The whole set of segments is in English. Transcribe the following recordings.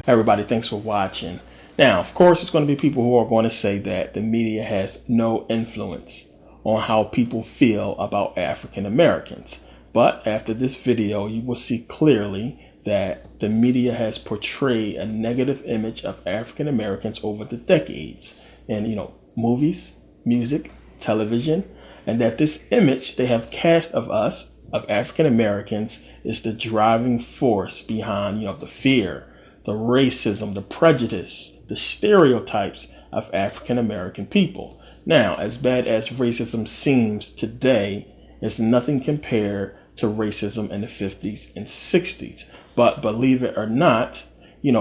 Everybody, thanks for watching. Now, of course, it's going to be people who are going to say that the media has no influence on how people feel about African Americans. But after this video, you will see clearly that the media has portrayed a negative image of African Americans over the decades in, movies, music, television, and that this image they have cast of us, of African Americans, is the driving force behind, the fear, the racism, the prejudice, the stereotypes of African American people. Now, as bad as racism seems today, it's nothing compared to racism in the 50s and 60s. But believe it or not,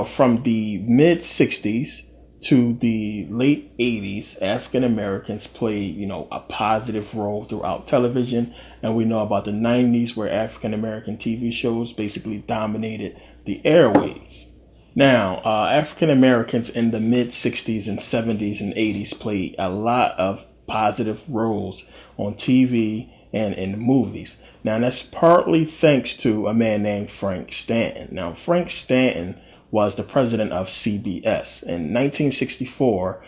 from the mid 60s to the late 80s, African Americans played, a positive role throughout television. And we know about the 90s where African American TV shows basically dominated the airwaves. Now, African Americans in the mid 60s and 70s and 80s played a lot of positive roles on TV and in movies. Now, that's partly thanks to a man named Frank Stanton. Now, Frank Stanton was the president of CBS. In 1964,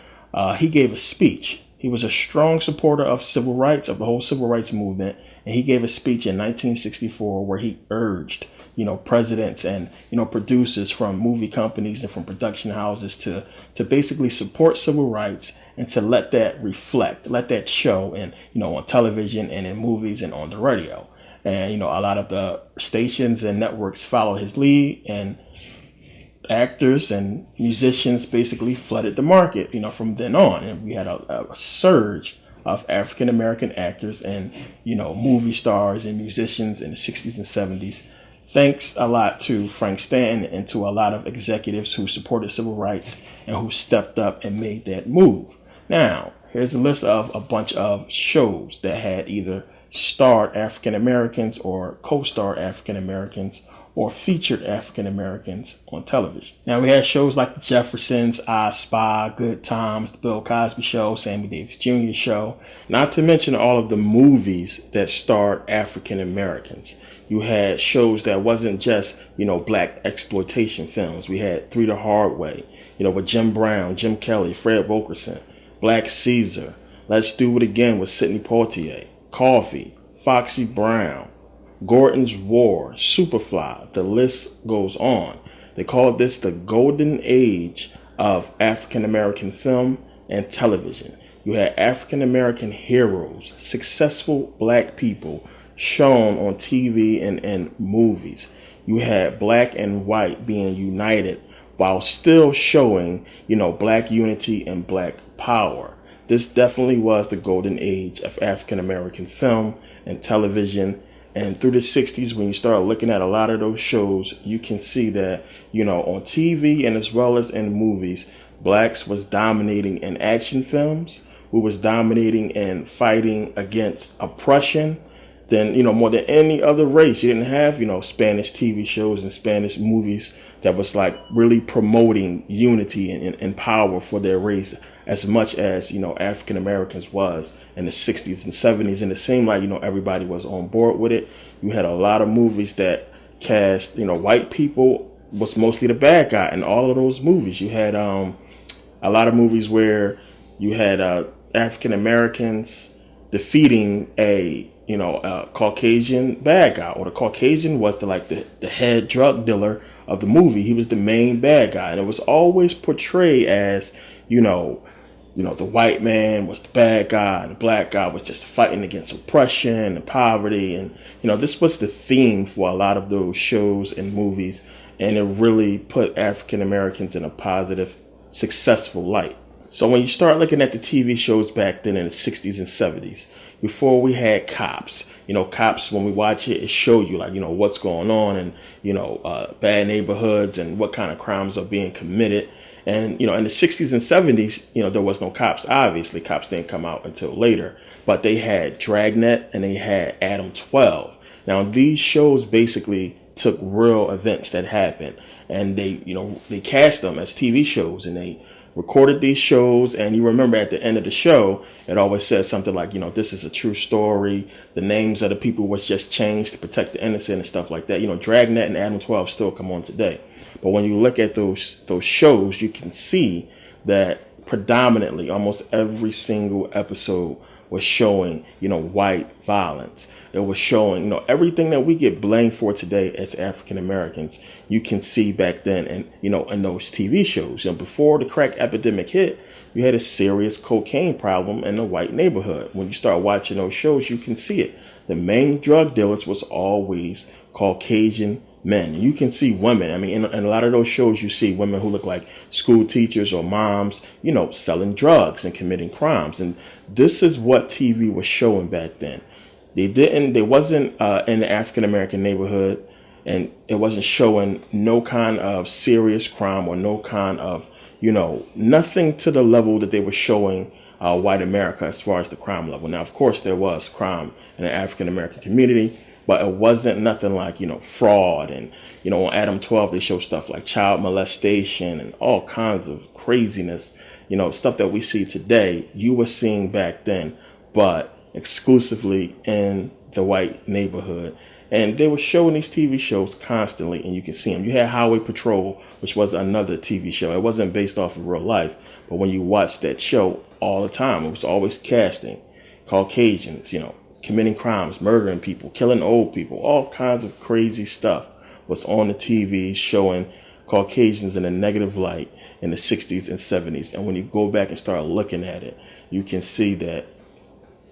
he gave a speech. He was a strong supporter of civil rights, of the whole civil rights movement. And he gave a speech in 1964 where he urged, presidents and, producers from movie companies and from production houses to basically support civil rights and to let that reflect, let that show in, on television and in movies and on the radio. And, a lot of the stations and networks followed his lead, and actors and musicians basically flooded the market, from then on. And we had a surge of African American actors and, movie stars and musicians in the 60s and 70s. Thanks a lot to Frank Stanton and to a lot of executives who supported civil rights and who stepped up and made that move. Now, here's a list of a bunch of shows that had either starred African Americans or co-starred African Americans or featured African Americans on television. Now, we had shows like The Jeffersons, I Spy, Good Times, The Bill Cosby Show, Sammy Davis Jr. Show, not to mention all of the movies that starred African Americans. You had shows that wasn't just, black exploitation films. We had Three the Hard Way, with Jim Brown, Jim Kelly, Fred Wilkerson, Black Caesar, Let's Do It Again with Sidney Poitier, Coffee, Foxy Brown, Gordon's War, Superfly, the list goes on. They call this the golden age of African American film and television. You had African American heroes, successful black people shown on TV and in movies. You had black and white being united while still showing, black unity and black power. This definitely was the golden age of African American film and television. And through the 60s, when you start looking at a lot of those shows, you can see that, on TV and as well as in movies, blacks was dominating in action films. We was dominating in fighting against oppression. Then, more than any other race, you didn't have, Spanish TV shows and Spanish movies that was like really promoting unity and power for their race as much as, African Americans was in the 60s and 70s. And it seemed like, everybody was on board with it. You had a lot of movies that cast, white people was mostly the bad guy in all of those movies. You had a lot of movies where you had African Americans defeating a Caucasian bad guy, or the Caucasian was the head drug dealer of the movie. He was the main bad guy, and it was always portrayed as, the white man was the bad guy, and the black guy was just fighting against oppression and poverty. And, this was the theme for a lot of those shows and movies, and it really put African Americans in a positive, successful light. So when you start looking at the TV shows back then in the 60s and 70s, before we had Cops, Cops, when we watch it, it show you what's going on and, bad neighborhoods and what kind of crimes are being committed. And, in the 60s and 70s, there was no Cops. Obviously, Cops didn't come out until later, but they had Dragnet and they had Adam 12. Now, these shows basically took real events that happened and they cast them as TV shows, and they recorded these shows. And you remember at the end of the show, it always says something like, this is a true story. The names of the people was just changed to protect the innocent and stuff like that. Dragnet and Adam 12 still come on today. But when you look at those shows, you can see that predominantly almost every single episode was showing, white violence. It was showing, everything that we get blamed for today as African Americans, you can see back then and, in those TV shows. Before the crack epidemic hit, you had a serious cocaine problem in the white neighborhood. When you start watching those shows, you can see it. The main drug dealers was always Caucasian men. You can see women. I mean, in a lot of those shows, you see women who look like school teachers or moms, selling drugs and committing crimes. And this is what TV was showing back then. They wasn't in the African American neighborhood, and it wasn't showing no kind of serious crime or no kind of, nothing to the level that they were showing white America as far as the crime level. Now, of course, there was crime in the African American community, but it wasn't nothing like, fraud. And, on Adam 12, they show stuff like child molestation and all kinds of craziness, stuff that we see today, you were seeing back then, but exclusively in the white neighborhood. And they were showing these TV shows constantly, and you can see them. You had Highway Patrol, which was another TV show. It wasn't based off of real life, but when you watched that show all the time, it was always casting Caucasians, committing crimes, murdering people, killing old people, all kinds of crazy stuff was on the TV showing Caucasians in a negative light in the 60s and 70s. And when you go back and start looking at it, you can see that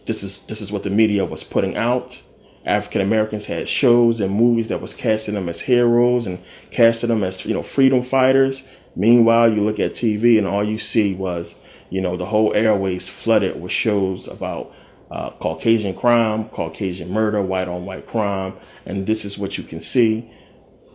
this is what the media was putting out. African Americans had shows and movies that was casting them as heroes and casting them as, freedom fighters. Meanwhile, you look at TV and all you see was, the whole airways flooded with shows about Caucasian crime, Caucasian murder, white on white crime. And this is what you can see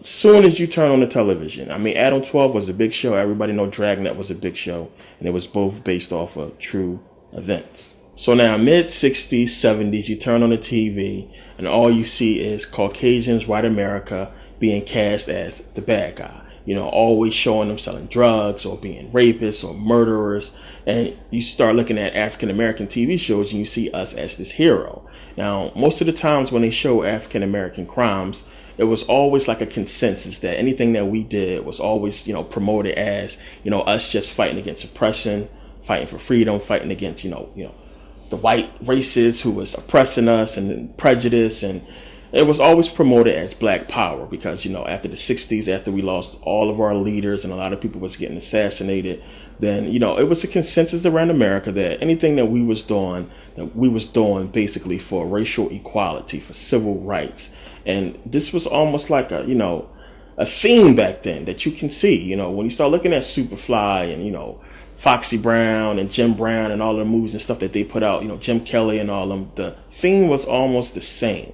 soon as you turn on the television. I mean, Adam 12 was a big show. Everybody know Dragnet was a big show. And it was both based off of true events. So now mid 60s, 70s, you turn on the TV and all you see is Caucasians, white America being cast as the bad guy. Always showing them selling drugs or being rapists or murderers. And you start looking at African American TV shows and you see us as this hero. Now, most of the times when they show African American crimes, it was always like a consensus that anything that we did was always, promoted as, us just fighting against oppression, fighting for freedom, fighting against, the white races who was oppressing us and prejudice. And it was always promoted as black power because, after the 60s, after we lost all of our leaders and a lot of people was getting assassinated, then, it was a consensus around America that anything that we was doing basically for racial equality, for civil rights. And this was almost like a theme back then that you can see, when you start looking at Superfly and, Foxy Brown and Jim Brown and all the movies and stuff that they put out, Jim Kelly and all them, the theme was almost the same.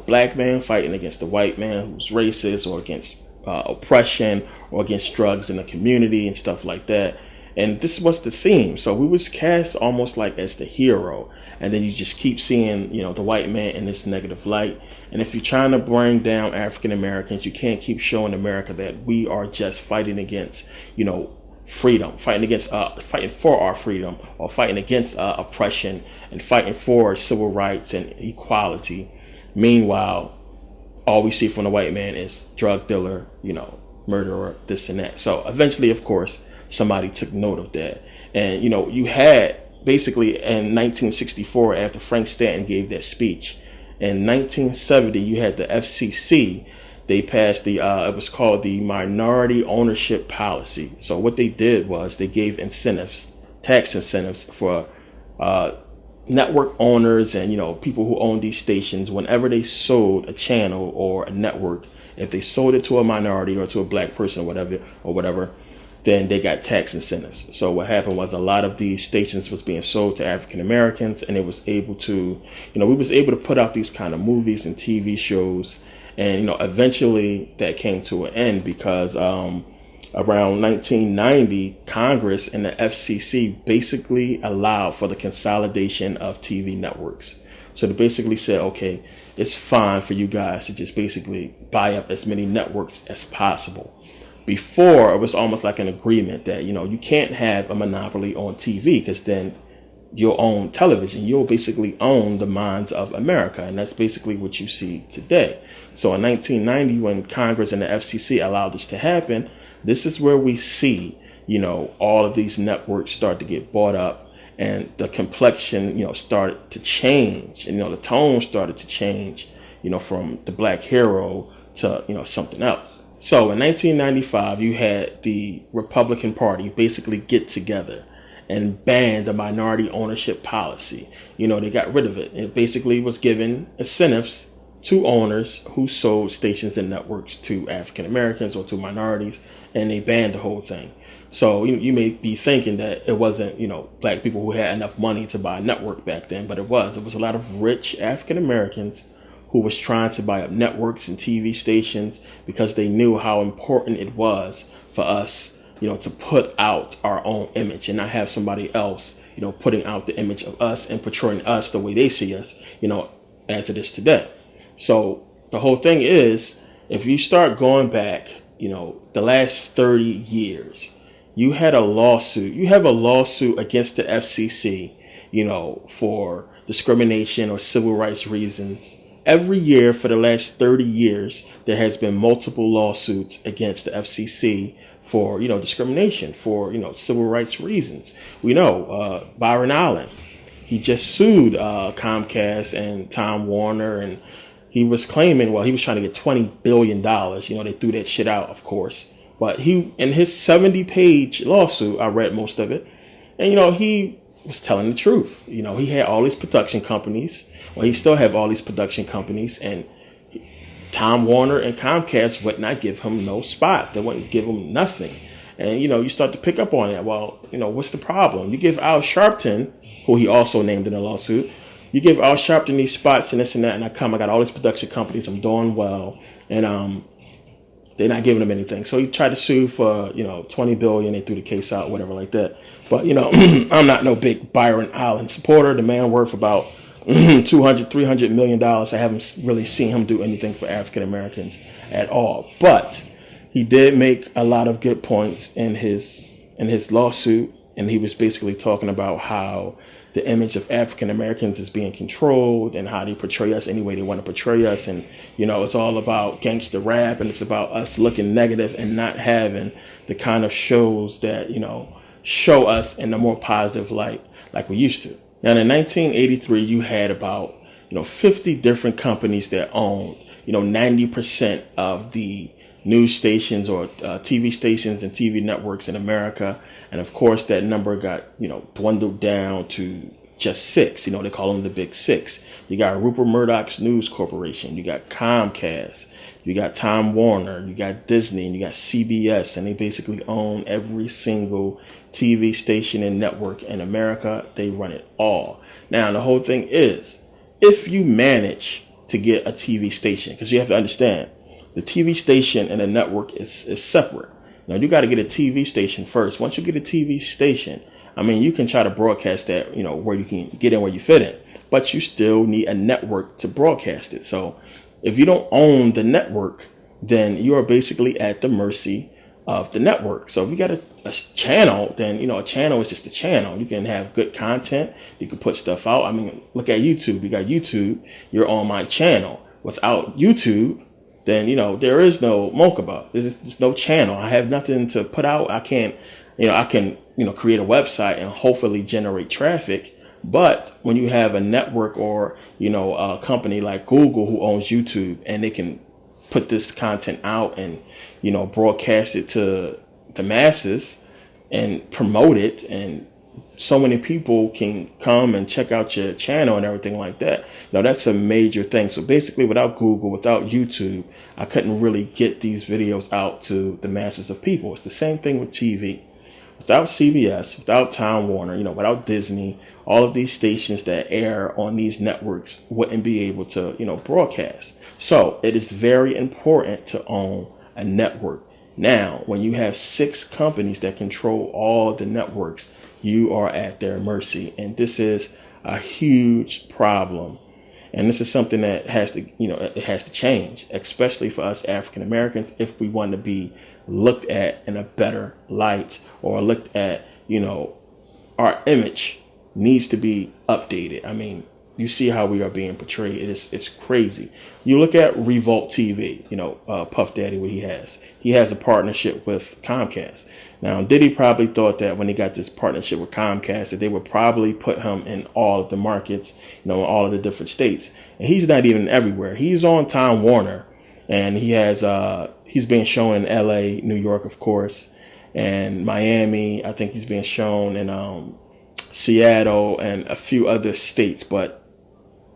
Black man fighting against the white man who's racist or against oppression or against drugs in the community and stuff like that. And this was the theme. So we was cast almost like as the hero. And then you just keep seeing, the white man in this negative light. And if you're trying to bring down African Americans, you can't keep showing America that we are just fighting against, freedom, fighting for our freedom, or fighting against oppression and fighting for civil rights and equality. Meanwhile, all we see from the white man is drug dealer, murderer, this and that. So eventually, of course, somebody took note of that. And, you had basically in 1964, after Frank Stanton gave that speech, in 1970, you had the FCC. They passed it was called the Minority Ownership Policy. So what they did was they gave incentives, tax incentives for network owners and, people who own these stations. Whenever they sold a channel or a network, if they sold it to a minority or to a black person or whatever, then they got tax incentives. So what happened was a lot of these stations was being sold to African Americans, and it was able to, we was able to put out these kind of movies and TV shows. And, eventually that came to an end because around 1990, Congress and the FCC basically allowed for the consolidation of TV networks. So they basically said, okay, it's fine for you guys to just basically buy up as many networks as possible. Before, it was almost like an agreement that, you can't have a monopoly on TV because then you'll own television. You'll basically own the minds of America. And that's basically what you see today. So in 1990, when Congress and the FCC allowed this to happen, this is where we see, all of these networks start to get bought up, and the complexion, started to change. And, the tone started to change, from the black hero to, something else. So in 1995, you had the Republican Party basically get together and ban the minority ownership policy. They got rid of it. It basically was giving incentives to owners who sold stations and networks to African Americans or to minorities, and they banned the whole thing. So you may be thinking that it wasn't, black people who had enough money to buy a network back then, but it was. It was a lot of rich African Americans who was trying to buy up networks and TV stations because they knew how important it was for us, to put out our own image and not have somebody else, putting out the image of us and portraying us the way they see us, as it is today. So the whole thing is, if you start going back, the last 30 years, you have a lawsuit against the FCC, for discrimination or civil rights reasons. Every year for the last 30 years, there has been multiple lawsuits against the FCC for, discrimination, for, civil rights reasons. We know Byron Allen, he just sued Comcast and Time Warner, and he was claiming, he was trying to get $20 billion. They threw that shit out, of course. But he, in his 70-page lawsuit, I read most of it, and, he was telling the truth. He had all these production companies. He still have all these production companies, and Time Warner and Comcast would not give him no spot. They wouldn't give him nothing. And, you start to pick up on it. Well, what's the problem? You give Al Sharpton, who he also named in the lawsuit, you give Al Sharpton these spots and this and that, and I got all these production companies, I'm doing well, and they're not giving him anything. So he tried to sue for, $20 billion. They threw the case out, whatever like that. But, I'm not no big Byron Allen supporter. The man worth about $200-300 million. I haven't really seen him do anything for African Americans at all. But he did make a lot of good points in his lawsuit, and he was basically talking about how the image of African Americans is being controlled and how they portray us any way they want to portray us. And, it's all about gangster rap, and it's about us looking negative and not having the kind of shows that, show us in a more positive light like we used to. Now, in 1983, you had about, 50 different companies that owned, 90% of the news stations or TV stations and TV networks in America. And of course, that number got, dwindled down to just 6. They call them the big 6. You got Rupert Murdoch's News Corporation. You got Comcast. You got Time Warner. You got Disney. And you got CBS. And they basically own every single TV station and network in America. They run it all. Now, the whole thing is, if you manage to get a TV station, because you have to understand, the TV station and the network is separate. Now, you got to get a TV station first. Once you get a TV station, you can try to broadcast that, where you can get in where you fit in. But you still need a network to broadcast it. So if you don't own the network, then you are basically at the mercy of the network. So if you got a channel, then, a channel is just a channel. You can have good content. You can put stuff out. Look at YouTube. You got YouTube. You're on my channel. Without YouTube, then, there is no Merkabah. There's no channel. I have nothing to put out. I can't, I can, create a website and hopefully generate traffic. But when you have a network or, a company like Google who owns YouTube, and they can put this content out and, broadcast it to the masses and promote it, and so many people can come and check out your channel and everything like that. That's a major thing. So basically, without Google, without YouTube, I couldn't really get these videos out to the masses of people. It's the same thing with TV. Without CBS, without Time Warner, without Disney, all of these stations that air on these networks wouldn't be able to, broadcast. So it is very important to own a network. Now, when you have 6 companies that control all the networks, you are at their mercy. And this is a huge problem. And this is something that has to, it has to change, especially for us African Americans, if we want to be looked at in a better light, or looked at, our image needs to be updated. I mean, you see how we are being portrayed. It's crazy. You look at Revolt TV, Puff Daddy, what he has a partnership with Comcast. Now, Diddy probably thought that when he got this partnership with Comcast, that they would probably put him in all of the markets, in all of the different states. And he's not even everywhere. He's on Time Warner, and he's being shown in LA, New York, of course, and Miami. I think he's being shown in Seattle and a few other states, but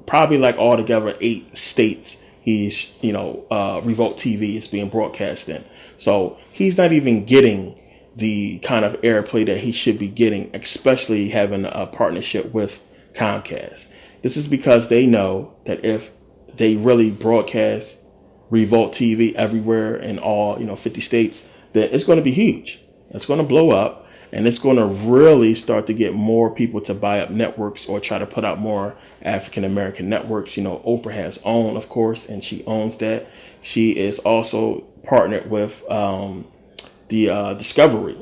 probably like altogether 8 states he's, Revolt TV is being broadcast in. So he's not even getting the kind of airplay that he should be getting, especially having a partnership with Comcast. This is because they know that if they really broadcast Revolt TV everywhere in all, 50 states, that it's going to be huge. It's going to blow up, and it's going to really start to get more people to buy up networks or try to put out more African American networks. Oprah has OWN, of course, and she owns that. She is also partnered with the Discovery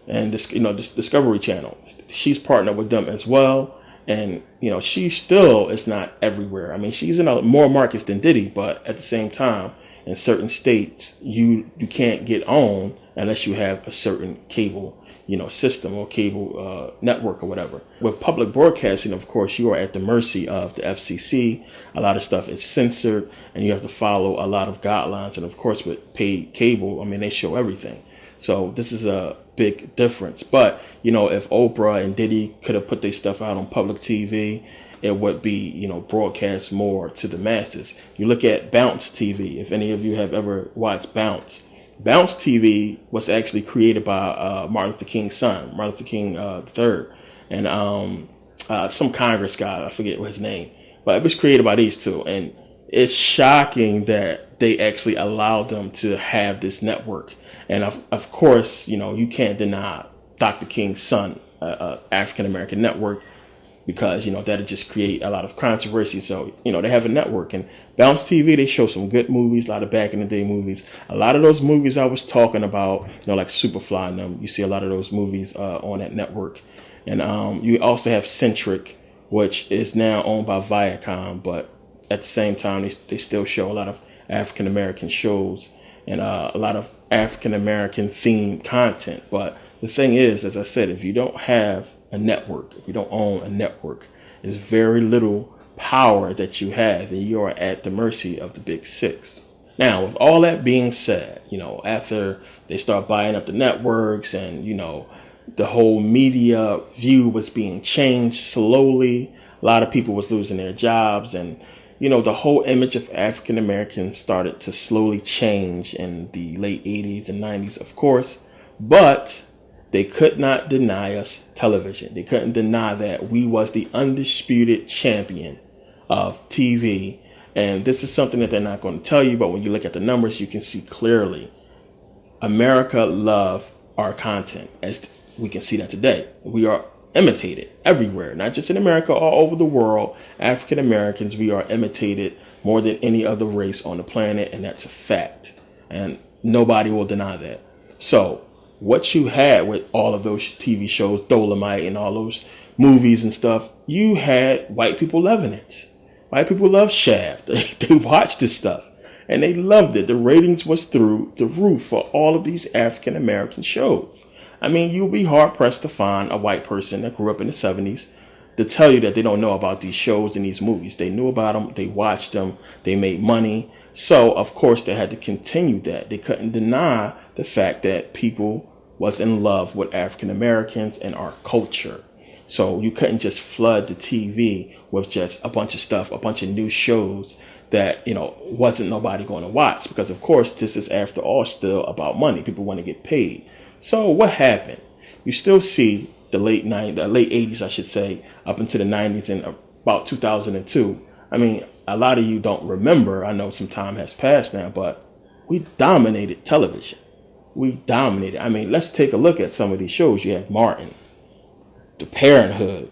and this Discovery Channel. She's partnered with them as well, and she still is not everywhere. I mean, she's in more markets than Diddy, but at the same time, in certain states, you can't get OWN unless you have a certain cable system or cable network or whatever. With public broadcasting, of course, you are at the mercy of the FCC. A lot of stuff is censored, and you have to follow a lot of guidelines. And of course, with paid cable, I mean, they show everything. So this is a big difference. But, if Oprah and Diddy could have put their stuff out on public TV, it would be, broadcast more to the masses. You look at Bounce TV. If any of you have ever watched Bounce TV was actually created by Martin Luther King's son, Martin Luther King III, and some Congress guy, I forget what his name, but it was created by these two. And it's shocking that they actually allowed them to have this network. And of course, you can't deny Dr. King's son, African American network, because that'd just create a lot of controversy. So they have a network, and Bounce TV, they show some good movies, a lot of back in the day movies. A lot of those movies I was talking about, like Superfly and them, you see a lot of those movies on that network. And you also have Centric, which is now owned by Viacom, but at the same time they still show a lot of African American shows and a lot of African American themed content. But the thing is, as I said, if you don't have a network, if you don't own a network, there's very little power that you have, and you are at the mercy of the big six. Now, with all that being said, after they start buying up the networks and, the whole media view was being changed slowly, a lot of people was losing their jobs, and, the whole image of African Americans started to slowly change in the late 80s and 90s, of course, but they could not deny us television. They couldn't deny that we was the undisputed champion of TV. And this is something that they're not going to tell you, but when you look at the numbers, you can see clearly America love our content, as we can see that today. We are imitated everywhere, not just in America, all over the world. African Americans, we are imitated more than any other race on the planet, and that's a fact. And nobody will deny that. So what you had with all of those TV shows, Dolomite and all those movies and stuff, you had white people loving it. White people love Shaft. They watched this stuff and they loved it. The ratings was through the roof for all of these African American shows. I mean, you'll be hard pressed to find a white person that grew up in the 70s to tell you that they don't know about these shows and these movies. They knew about them. They watched them. They made money. So, of course, they had to continue that. They couldn't deny the fact that people was in love with African Americans and our culture. So you couldn't just flood the TV with just a bunch of stuff, a bunch of new shows that, wasn't nobody going to watch. Because, of course, this is, after all, still about money. People want to get paid. So what happened? You still see the late 80s, I should say, up into the 90s and about 2002. I mean, a lot of you don't remember. I know some time has passed now, but we dominated television. We dominated. I mean, let's take a look at some of these shows. You have Martin, The Parenthood,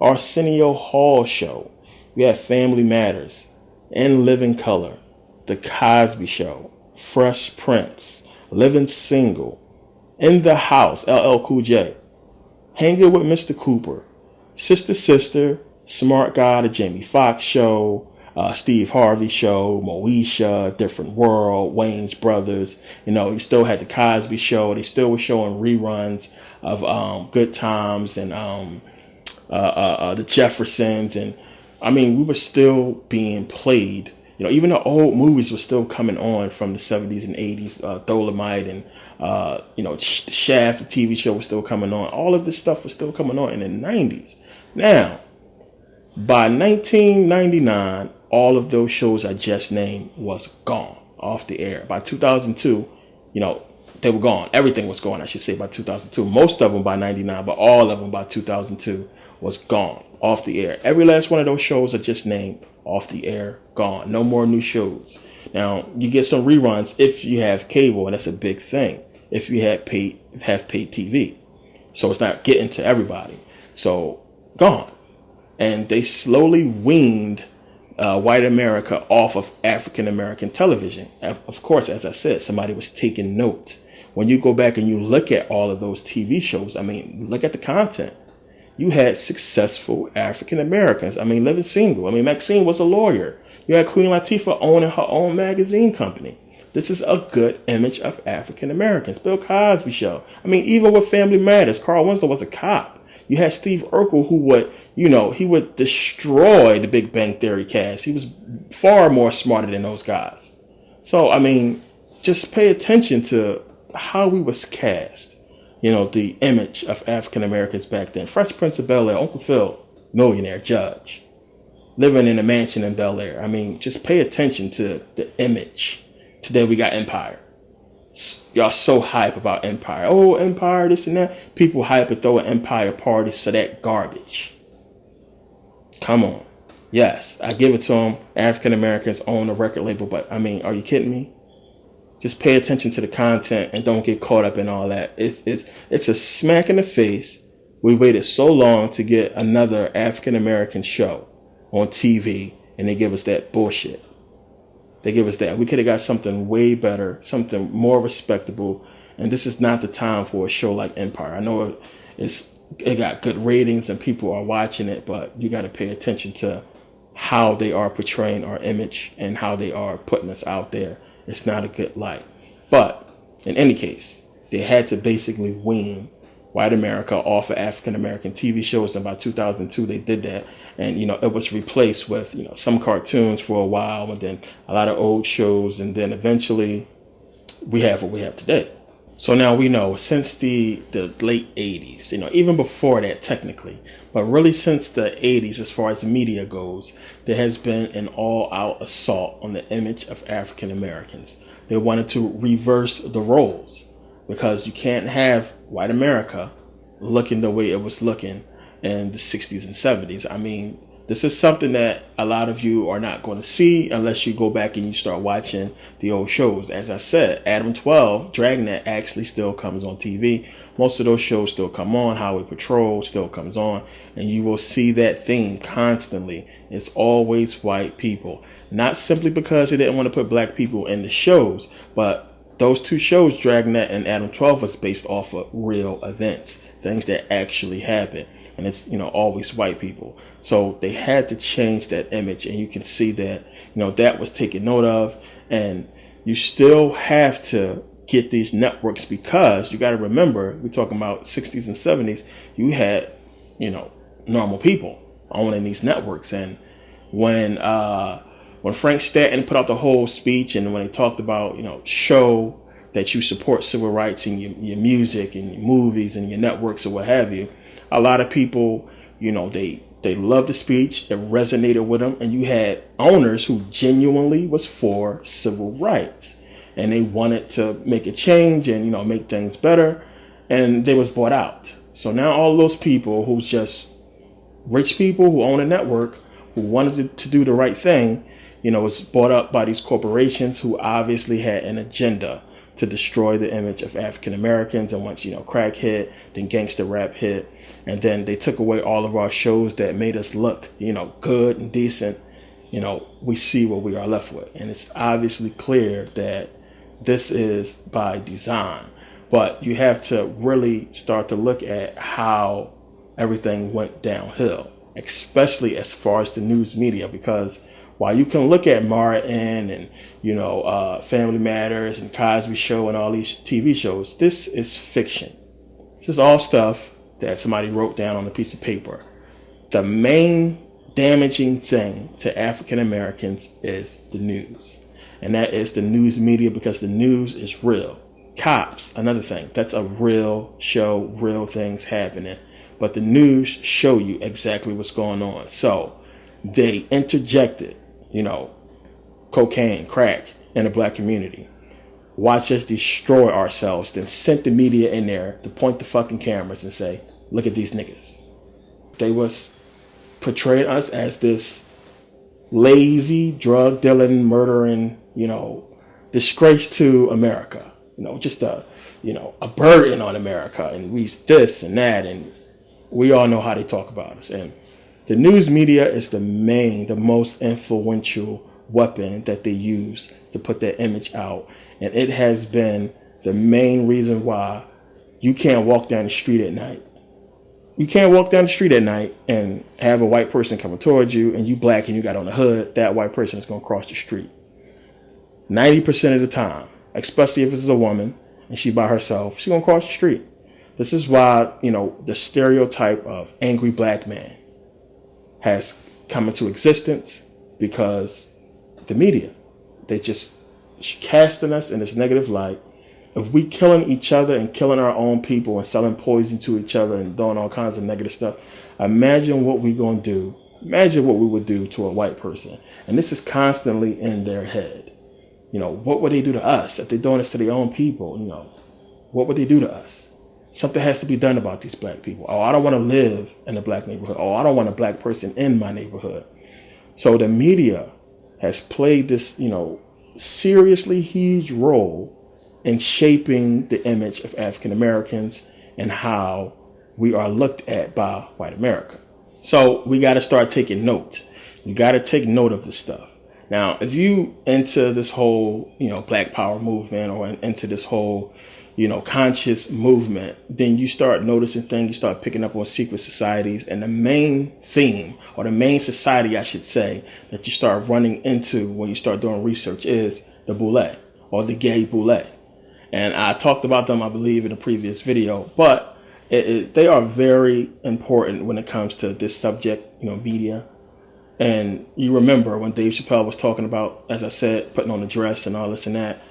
Arsenio Hall Show. We have Family Matters, In Living Color, The Cosby Show, Fresh Prince, Living Single, In the House, LL Cool J, Hanging with Mr. Cooper, Sister Sister, Smart Guy, the Jamie Foxx Show, Steve Harvey Show, Moesha, Different World, Wayne's Brothers. You still had the Cosby Show. They still were showing reruns of Good Times and the Jeffersons. And I mean, we were still being played. Even the old movies were still coming on from the 70s and 80s. Dolomite and Shaft, the TV show, was still coming on. All of this stuff was still coming on in the 90s. Now, by 1999, all of those shows I just named was gone, off the air. By 2002, they were gone. Everything was gone, I should say, by 2002. Most of them by 99, but all of them by 2002 was gone, off the air. Every last one of those shows I just named, off the air, gone. No more new shows. Now, you get some reruns if you have cable, and that's a big thing. If you have paid TV. So it's not getting to everybody. So, gone. And they slowly weaned white America off of African American television. Of course, as I said, somebody was taking note. When you go back and you look at all of those TV shows, I mean, look at the content. You had successful African Americans. I mean, living single. I mean, Maxine was a lawyer. You had Queen Latifah owning her own magazine company. This is a good image of African Americans. Bill Cosby Show. I mean, even with Family Matters, Carl Winslow was a cop. You had Steve Urkel, who would, he would destroy the Big Bang Theory cast. He was far more smarter than those guys. So, I mean, just pay attention to how we was cast. The image of African Americans back then. Fresh Prince of Bel-Air, Uncle Phil, millionaire, judge, living in a mansion in Bel-Air. I mean, just pay attention to the image. Today we got Empire. Y'all so hype about Empire. Oh, Empire, this and that. People hype and throw an Empire parties for that garbage. Come on. Yes, I give it to them. African Americans own a record label, but I mean, are you kidding me? Just pay attention to the content and don't get caught up in all that. It's a smack in the face. We waited so long to get another African American show on TV, and they give us that bullshit. They give us that. We could have got something way better, something more respectable. And this is not the time for a show like Empire. I know it got good ratings and people are watching it, but you got to pay attention to how they are portraying our image and how they are putting us out there. It's not a good light. But in any case, they had to basically wean white America off of African American TV shows. And by 2002, they did that. And, it was replaced with, some cartoons for a while, and then a lot of old shows. And then eventually we have what we have today. So now we know since the late 80s, even before that technically, but really since the 80s, as far as media goes, there has been an all-out assault on the image of African Americans. They wanted to reverse the roles because you can't have white America looking the way it was looking in the 60s and 70s. I mean, this is something that a lot of you are not going to see unless you go back and you start watching the old shows. As I said, Adam 12, Dragnet actually still comes on TV. Most of those shows still come on. Highway Patrol still comes on. And you will see that theme constantly. It's always white people. Not simply because they didn't want to put black people in the shows, but those two shows, Dragnet and Adam 12, was based off of real events, things that actually happened. And it's, always white people. So they had to change that image. And you can see that, that was taken note of. And you still have to get these networks because you got to remember, we're talking about 60s and 70s. You had, normal people owning these networks. And when Frank Stanton put out the whole speech and when he talked about, show that you support civil rights in your music and your movies and your networks or what have you, a lot of people, they loved the speech. It resonated with them. And you had owners who genuinely was for civil rights. And they wanted to make a change and, make things better. And they was bought out. So now all those people who's just rich people who own a network, who wanted to do the right thing, was bought up by these corporations who obviously had an agenda to destroy the image of African Americans. And once, crack hit, then gangster rap hit. And then they took away all of our shows that made us look, good and decent. We see what we are left with. And it's obviously clear that this is by design. But you have to really start to look at how everything went downhill, especially as far as the news media, because while you can look at Martin and, Family Matters and Cosby Show and all these TV shows, this is fiction. This is all stuff that somebody wrote down on a piece of paper. The main damaging thing to African Americans is the news. And that is the news media, because the news is real. Cops, another thing. That's a real show, real things happening. But the news show you exactly what's going on. So they interjected, cocaine, crack in the black community. Watch us destroy ourselves, then sent the media in there to point the fucking cameras and say, look at these niggas. They was portraying us as this lazy, drug dealing, murdering, disgrace to America. Just a burden on America, and we this and that, and we all know how they talk about us. And the news media is the most influential weapon that they use to put that image out. And it has been the main reason why you can't walk down the street at night. You can't walk down the street at night and have a white person coming towards you, and you black and you got on a hood. That white person is going to cross the street 90% of the time, especially if it's a woman and she by herself. She's going to cross the street. This is why, the stereotype of angry black man has come into existence, because the media, they just casting us in this negative light. If we killing each other and killing our own people and selling poison to each other and doing all kinds of negative stuff, imagine what we gonna do. Imagine what we would do to a white person. And this is constantly in their head. What would they do to us if they're doing this to their own people? What would they do to us? Something has to be done about these black people. Oh, I don't want to live in a black neighborhood. Oh, I don't want a black person in my neighborhood. So the media has played this, seriously huge role in shaping the image of African Americans and how we are looked at by white America. So we got to start taking note. You got to take note of this stuff. Now, if you into this whole, Black Power movement, or into this whole, conscious movement, then you start noticing things, you start picking up on secret societies. And the main theme, or the main society, I should say, that you start running into when you start doing research is the boule, or the gay boule. And I talked about them, I believe, in a previous video, but they are very important when it comes to this subject, media. And you remember when Dave Chappelle was talking about, as I said, putting on a dress and all this and that.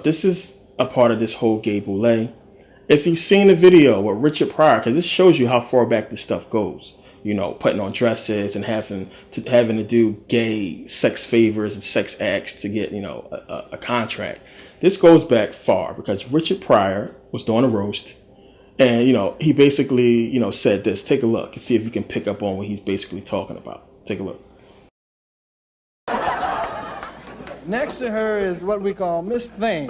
This is a part of this whole gay boule. If you've seen the video with Richard Pryor, because this shows you how far back this stuff goes, putting on dresses and having to do gay sex favors and sex acts to get, a contract. This goes back far, because Richard Pryor was doing a roast, and, he basically, said this. Take a look and see if you can pick up on what he's basically talking about. Take a look. Next to her is what we call Miss Thing.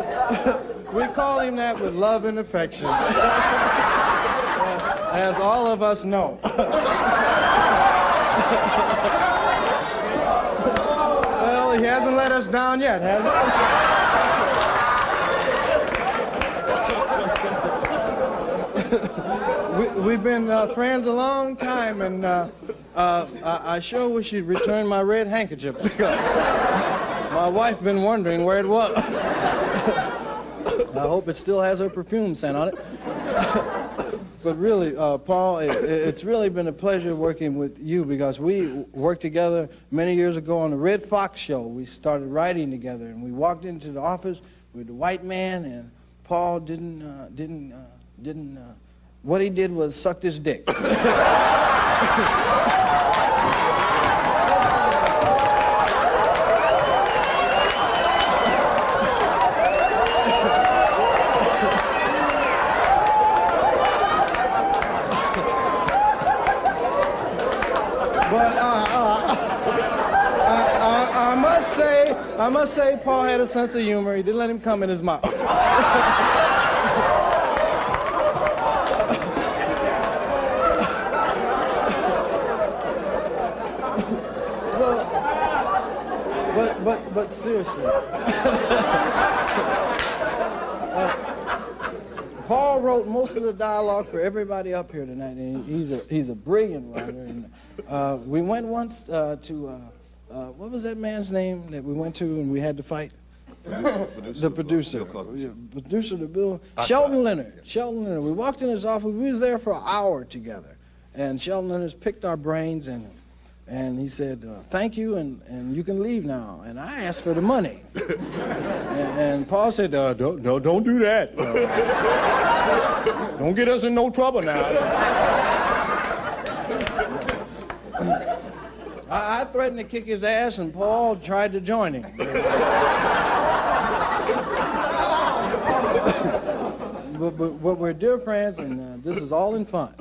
We call him that with love and affection, as all of us know. Well, he hasn't let us down yet, has he? We've been friends a long time, and I sure wish you'd return my red handkerchief, because my wife been wondering where it was. I hope it still has her perfume scent on it. But really, Paul, it's really been a pleasure working with you, because we worked together many years ago on the Red Fox show. We started writing together, and we walked into the office with the white man, and Paul what he did was sucked his dick. But I must say, I must say, Paul had a sense of humor. He didn't let him come in his mouth. But seriously, Paul wrote most of the dialogue for everybody up here tonight, and he's a brilliant writer. And we went once to what was that man's name that we went to and we had to fight? The producer. Producer to Bill. Sheldon Leonard. Sheldon Leonard. We walked in his office. We was there for an hour together, and Sheldon Leonard picked our brains and he said, thank you, and you can leave now. And I asked for the money. and Paul said, don't do that. Don't get us in no trouble now. I threatened to kick his ass, and Paul tried to join him. but we're dear friends, and this is all in fun.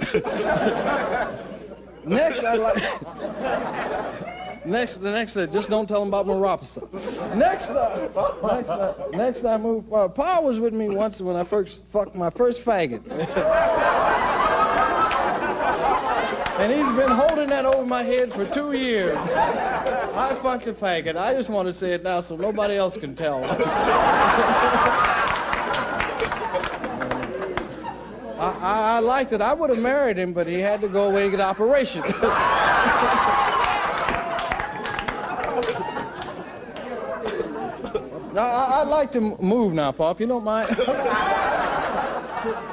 Next, just don't tell them about Merkabah. Next, I moved. Paul was with me once when I first fucked my first faggot. And he's been holding that over my head for 2 years. I fucked a faggot. I just want to say it now so nobody else can tell. I liked it. I would have married him, but he had to go away and get an operation. I'd like to move now, Paul, if you don't mind.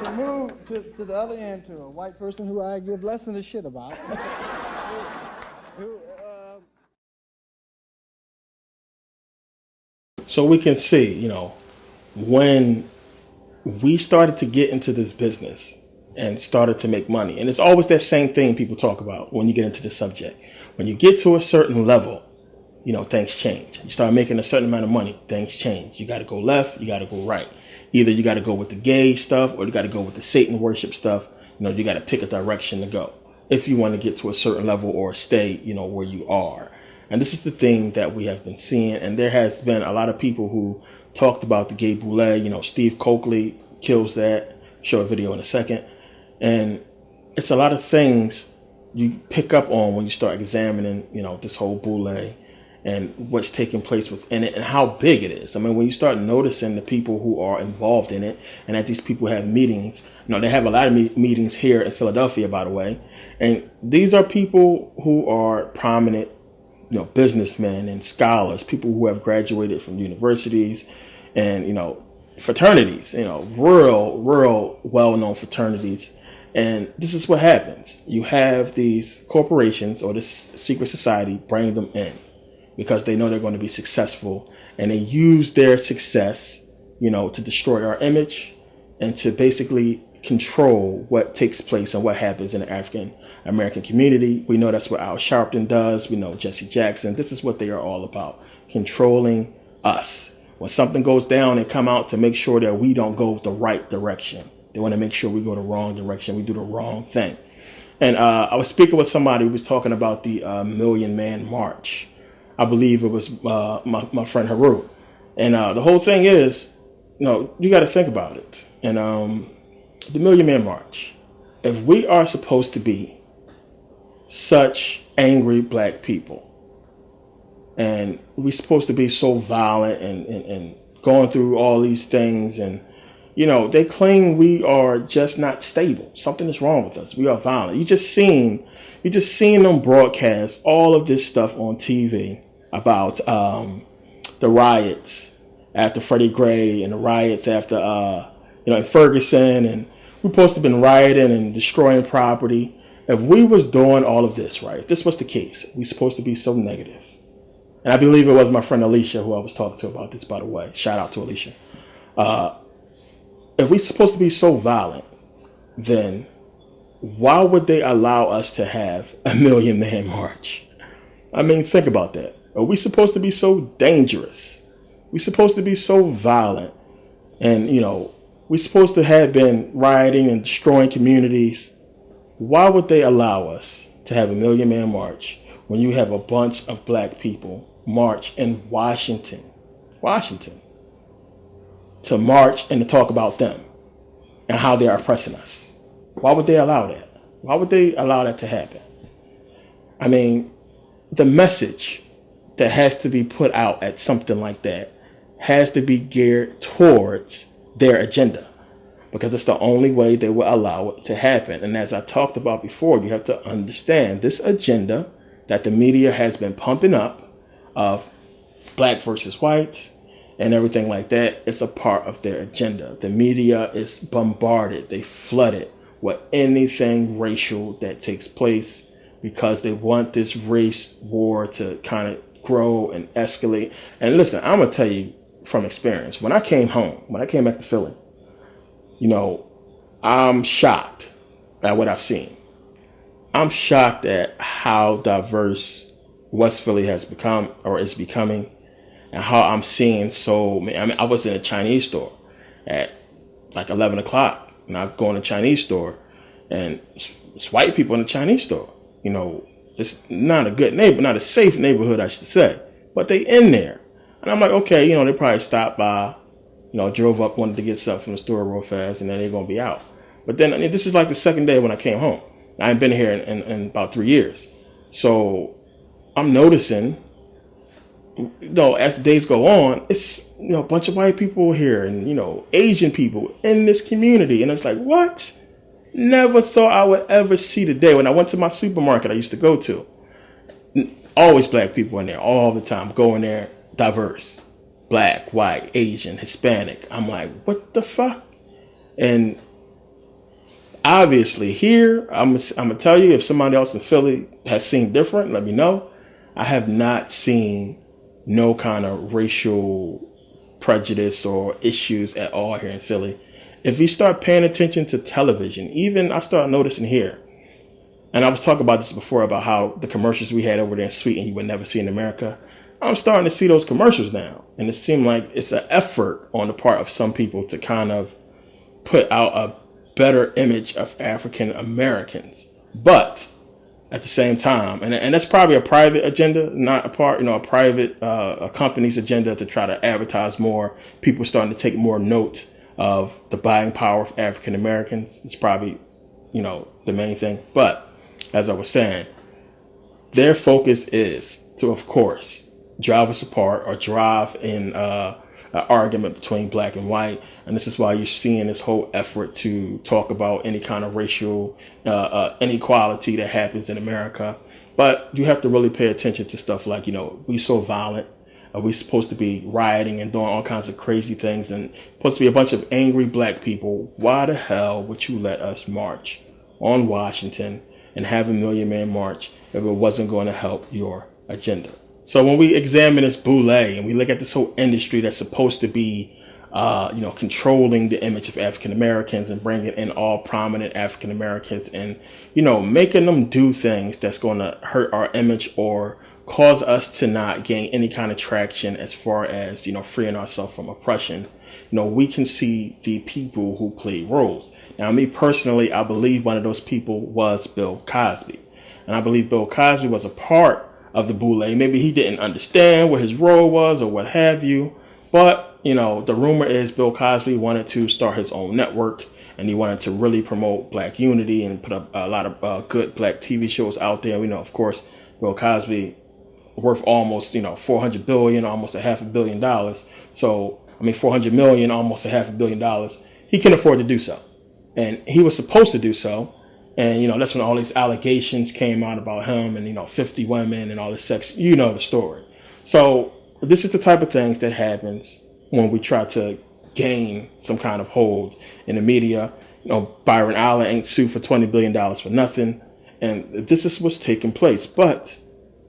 to move to the other end to a white person who I give less than a shit about. So we can see, when we started to get into this business and started to make money, and it's always that same thing people talk about when you get into the subject. When you get to a certain level, things change. You start making a certain amount of money, things change. You got to go left, you got to go right. Either you got to go with the gay stuff or you got to go with the Satan worship stuff. You got to pick a direction to go if you want to get to a certain level or stay, where you are. And this is the thing that we have been seeing. And there has been a lot of people who talked about the gay boule. Steve Coakley kills that. Show a video in a second. And it's a lot of things you pick up on when you start examining, this whole boule and what's taking place within it and how big it is. I mean, when you start noticing the people who are involved in it, and that these people have meetings, they have a lot of meetings here in Philadelphia, by the way. And these are people who are prominent, businessmen and scholars, people who have graduated from universities and, fraternities, real well-known fraternities. And this is what happens. You have these corporations or this secret society bring them in because they know they're going to be successful, and they use their success, to destroy our image and to basically control what takes place and what happens in the African American community. We know that's what Al Sharpton does. We know Jesse Jackson. This is what they are all about, controlling us. When something goes down, they come out to make sure that we don't go the right direction. They want to make sure we go the wrong direction. We do the wrong thing. And I was speaking with somebody who was talking about the Million Man March. I believe it was my friend Haru. And the whole thing is, you got to think about it. And the Million Man March, if we are supposed to be such angry black people, and we're supposed to be so violent and going through all these things, and they claim we are just not stable. Something is wrong with us. We are violent. You just seen them broadcast all of this stuff on TV about the riots after Freddie Gray and the riots after in Ferguson, and we're supposed to have been rioting and destroying property. If we was doing all of this, right, if this was the case, we're supposed to be so negative. And I believe it was my friend Alicia who I was talking to about this, by the way. Shout out to Alicia. If we're supposed to be so violent, then why would they allow us to have a Million Man March? I mean, think about that. Are we supposed to be so dangerous? We're supposed to be so violent. And, we're supposed to have been rioting and destroying communities. Why would they allow us to have a Million Man March when you have a bunch of black people march in Washington, Washington to march and to talk about them and how they are oppressing us. Why would they allow that? Why would they allow that to happen? I mean, the message that has to be put out at something like that has to be geared towards their agenda, because it's the only way they will allow it to happen. And as I talked about before, you have to understand this agenda that the media has been pumping up of black versus white and everything like that. It's a part of their agenda. The media is bombarded. They flood it with anything racial that takes place because they want this race war to kind of grow and escalate. And listen, I'm going to tell you from experience, when I came back to Philly, you know, I'm shocked at what I've seen. I'm shocked at how diverse West Philly has become or is becoming, and how I'm seeing I was in a Chinese store at like 11 o'clock, and I go in a Chinese store, and it's white people in the Chinese store. You know, it's not a good not a safe neighborhood, I should say, but they in there. And I'm like, okay, you know, they probably stopped by, you know, drove up, wanted to get something from the store real fast, and then they're going to be out. But then, I mean, this is like the second day when I came home. I ain't been here in about 3 years. So I'm noticing, you know, as the days go on, it's, you know, a bunch of white people here and, you know, Asian people in this community. And it's like, what? Never thought I would ever see the day. When I went to my supermarket I used to go to, always black people in there all the time. Go in there, diverse. Black, white, Asian, Hispanic. I'm like, what the fuck? And obviously here, I'm going to tell you, if somebody else in Philly has seen different, let me know. I have not seen no kind of racial prejudice or issues at all here in Philly. If you start paying attention to television, even I start noticing here, and I was talking about this before about how the commercials we had over there in Sweden you would never see in America. I'm starting to see those commercials now. And it seemed like it's an effort on the part of some people to kind of put out a better image of African Americans. But at the same time, and that's probably a private agenda, not a part, you know, a company's agenda to try to advertise more. People starting to take more note of the buying power of African Americans. It's probably, you know, the main thing. But as I was saying, their focus is to, of course, drive us apart or drive in an argument between black and white. And this is why you're seeing this whole effort to talk about any kind of racial inequality that happens in America. But you have to really pay attention to stuff like, you know, we so violent. Are we supposed to be rioting and doing all kinds of crazy things and supposed to be a bunch of angry black people? Why the hell would you let us march on Washington and have a million man march if it wasn't going to help your agenda? So when we examine this boule and we look at this whole industry that's supposed to be, you know, controlling the image of African Americans and bringing in all prominent African Americans and, you know, making them do things that's going to hurt our image or cause us to not gain any kind of traction as far as, you know, freeing ourselves from oppression, you know, we can see the people who play roles. Now, me personally, I believe one of those people was Bill Cosby. And I believe Bill Cosby was a part of the boule. Maybe he didn't understand what his role was or what have you. But, you know, the rumor is Bill Cosby wanted to start his own network and he wanted to really promote black unity and put up a lot of good black TV shows out there. We know, of course, Bill Cosby worth almost, you know, $400 billion, almost $500 million. So, I mean, $400 million, almost $500 million. He can afford to do so. And he was supposed to do so. And, you know, that's when all these allegations came out about him and, you know, 50 women and all this sex. You know the story. So this is the type of things that happens when we try to gain some kind of hold in the media. You know, Byron Allen ain't sued for $20 billion for nothing. And this is what's taking place. But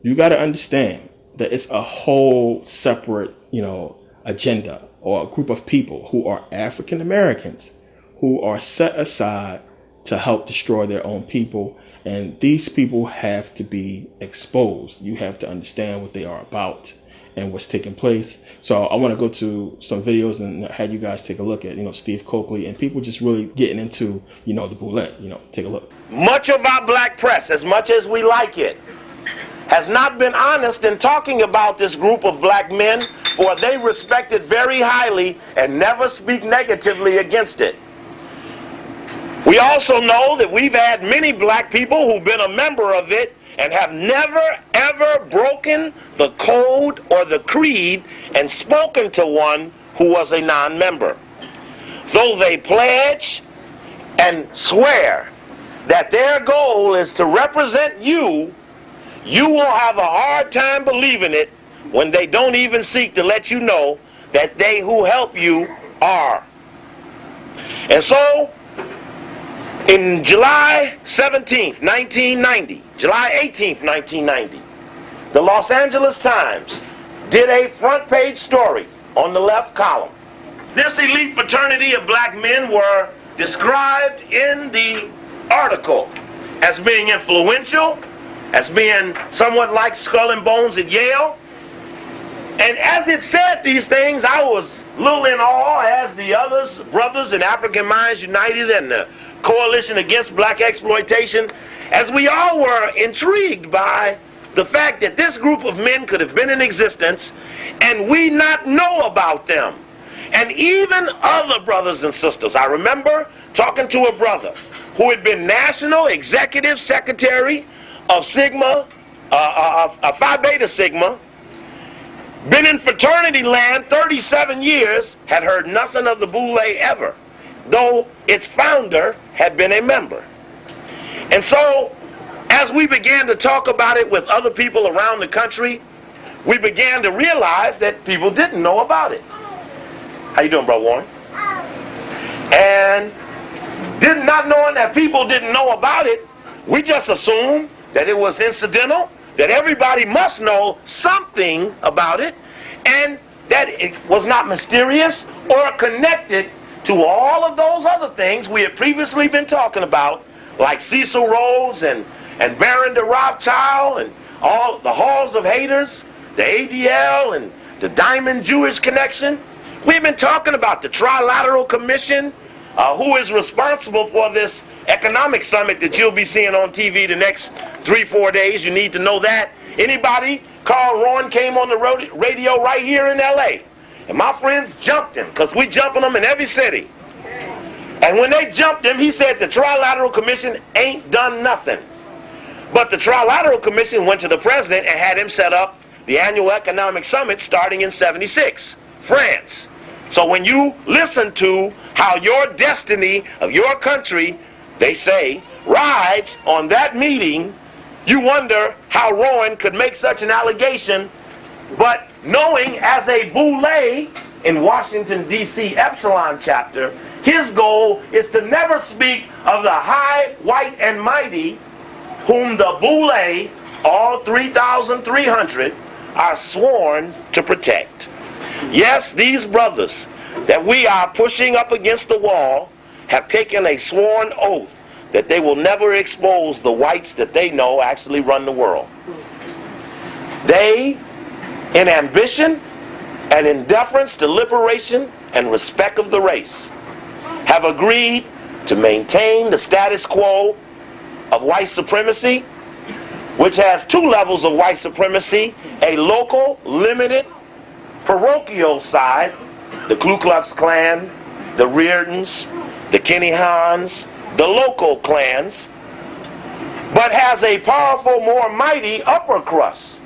you got to understand that it's a whole separate, you know, agenda or a group of people who are African Americans who are set aside to help destroy their own people. And these people have to be exposed. You have to understand what they are about and what's taking place. So I want to go to some videos and have you guys take a look at, you know, Steve Coakley and people just really getting into, you know, the boule. You know, take a look. Much of our black press, as much as we like it, has not been honest in talking about this group of black men for they respect it very highly and never speak negatively against it. We also know that we've had many black people who've been a member of it and have never ever broken the code or the creed and spoken to one who was a non-member. Though they pledge and swear that their goal is to represent you, you will have a hard time believing it when they don't even seek to let you know that they who help you are. And so, in July 17th, 1990, July 18th, 1990, the Los Angeles Times did a front page story on the left column. This elite fraternity of black men were described in the article as being influential, as being somewhat like Skull and Bones at Yale. And as it said these things, I was a little in awe, as the others, brothers in African Minds United and the Coalition Against Black Exploitation, as we all were intrigued by the fact that this group of men could have been in existence and we not know about them. And even other brothers and sisters. I remember talking to a brother who had been National Executive Secretary of Sigma, Phi Beta Sigma, been in fraternity land 37 years, had heard nothing of the Boule ever, though its founder had been a member. And so, as we began to talk about it with other people around the country, we began to realize that people didn't know about it. How you doing, Brother Warren? And not knowing that people didn't know about it, we just assumed that it was incidental, that everybody must know something about it, and that it was not mysterious or connected to all of those other things we had previously been talking about, like Cecil Rhodes and Baron de Rothschild and all the Halls of Haters, the ADL and the Diamond Jewish Connection. We've been talking about the Trilateral Commission, who is responsible for this economic summit that you'll be seeing on TV the next 3-4 days. You need to know that. Anybody? Carl Rowan came on the radio right here in LA. And my friends jumped him, because we jumping them in every city. And when they jumped him, he said the Trilateral Commission ain't done nothing. But the Trilateral Commission went to the president and had him set up the annual economic summit starting in '76, France. So when you listen to how your destiny of your country, they say, rides on that meeting, you wonder how Rowan could make such an allegation, but knowing as a Boule in Washington, D.C. Epsilon chapter, his goal is to never speak of the high, white, and mighty whom the Boule, all 3,300, are sworn to protect. Yes, these brothers that we are pushing up against the wall have taken a sworn oath that they will never expose the whites that they know actually run the world. They, in ambition and in deference to liberation and respect of the race, have agreed to maintain the status quo of white supremacy, which has two levels of white supremacy: a local, limited, parochial side, the Ku Klux Klan, the Reardons, the Kenny Hans, the local clans, but has a powerful, more mighty upper crust,